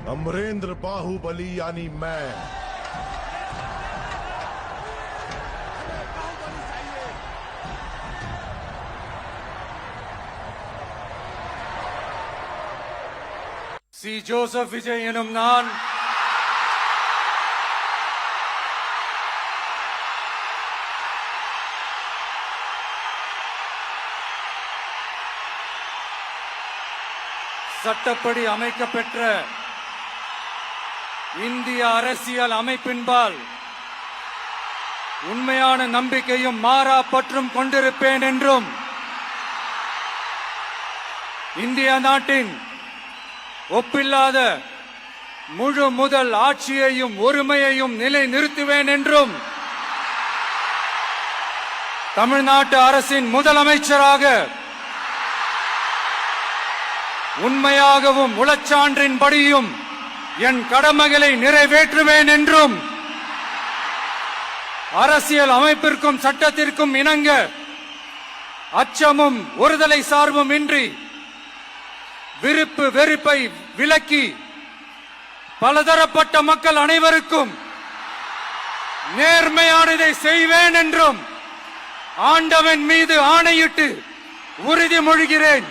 अमरेंद्र बाहुबली यानी मैं C Joseph Vijay எனும் நான் சட்டப்படி அமைக்கப்பெற்ற இந்திய அரசியல் அமைப்பின்பால் உண்மையான நம்பிக்கையும் மாறா பற்றும் கொண்டிருப்பேன் என்றும் இந்திய நாட்டின் ஒப்பில்லாத முழு முதல் ஆட்சியையும் ஒருமையையும் நிலை நிறுத்துவேன் என்றும் தமிழ்நாட்டு அரசின் முதலமைச்சராக உண்மையாகவும் உளச்சான்றின்படியும் என் கடமைகளை நிறைவேற்றுவேன் என்றும் அரசியல் அமைப்பிற்கும் சட்டத்திற்கும் இணங்க அச்சமும் ஒருதலை சார்பும் இன்றி விருப்பு வெறுப்பை விலக்கி பலதரப்பட்ட மக்கள் அனைவருக்கும் நேர்மையானதை செய்வேன் என்றும் ஆண்டவன் மீது ஆணையிட்டு உறுதிமொழிகிறேன்.